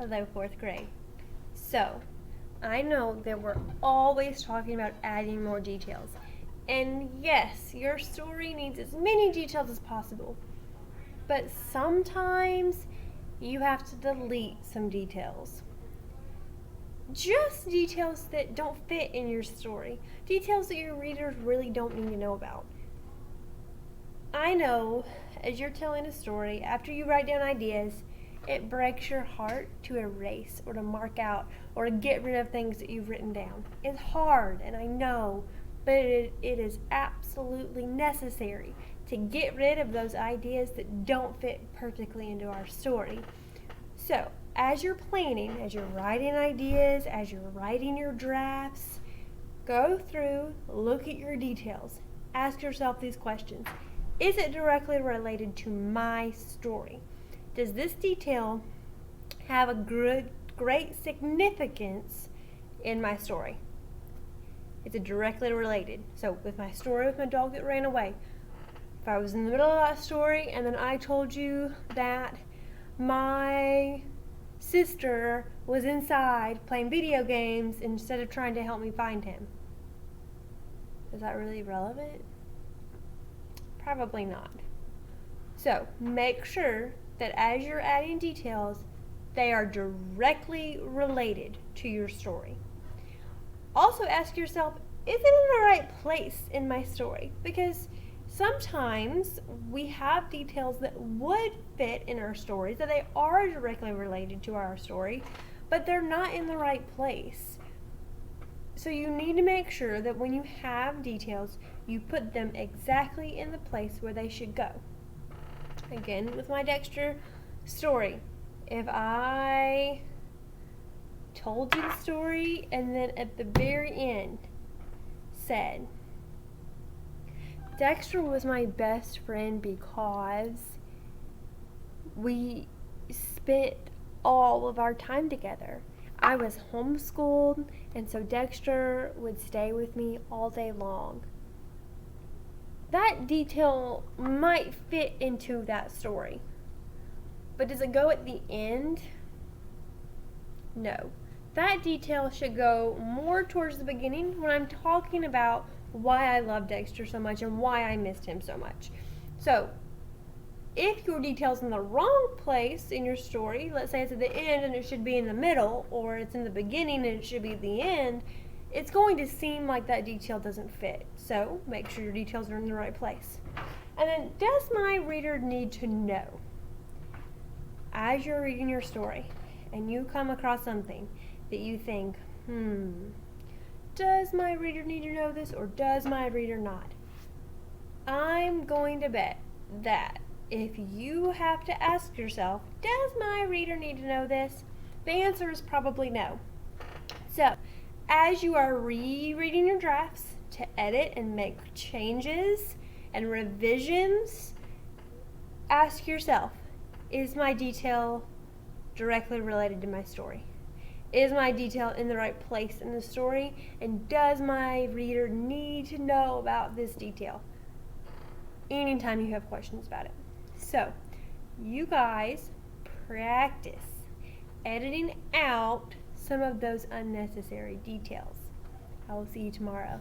Hello, fourth grade. So, I know that we're always talking about adding more details. And yes, your story needs as many details as possible. But sometimes you have to delete some details. Just details that don't fit in your story. Details that your readers really don't need to know about. I know, as you're telling a story, after you write down ideas, it breaks your heart to erase or to mark out or to get rid of things that you've written down. It's hard, and I know, but it is absolutely necessary to get rid of those ideas that don't fit perfectly into our story. So, as you're planning, as you're writing ideas, as you're writing your drafts, go through, look at your details, ask yourself these questions. Is it directly related to my story? Does this detail have a great significance in my story? Is it directly related? So with my story with my dog that ran away, if I was in the middle of that story and then I told you that my sister was inside playing video games instead of trying to help me find him, is that really relevant? Probably not. So make sure that as you're adding details, they are directly related to your story. Also ask yourself, is it in the right place in my story? Because sometimes we have details that would fit in our stories, that they are directly related to our story, but they're not in the right place. So you need to make sure that when you have details, you put them exactly in the place where they should go. Again, with my Dexter story, if I told you the story and then at the very end said, Dexter was my best friend because we spent all of our time together. I was homeschooled, and so Dexter would stay with me all day long. That detail might fit into that story. But does it go at the end? No. That detail should go more towards the beginning when I'm talking about why I love Dexter so much and why I missed him so much. So, if your detail's in the wrong place in your story, let's say it's at the end and it should be in the middle, or it's in the beginning and it should be at the end, it's going to seem like that detail doesn't fit. So make sure your details are in the right place. And then, does my reader need to know? As you're reading your story and you come across something that you think, does my reader need to know this or does my reader not? I'm going to bet that if you have to ask yourself, does my reader need to know this? The answer is probably no. So, as you are rereading your drafts to edit and make changes and revisions, ask yourself, is my detail directly related to my story? Is my detail in the right place in the story? And does my reader need to know about this detail? Anytime you have questions about it. So, you guys practice editing out some of those unnecessary details. I will see you tomorrow.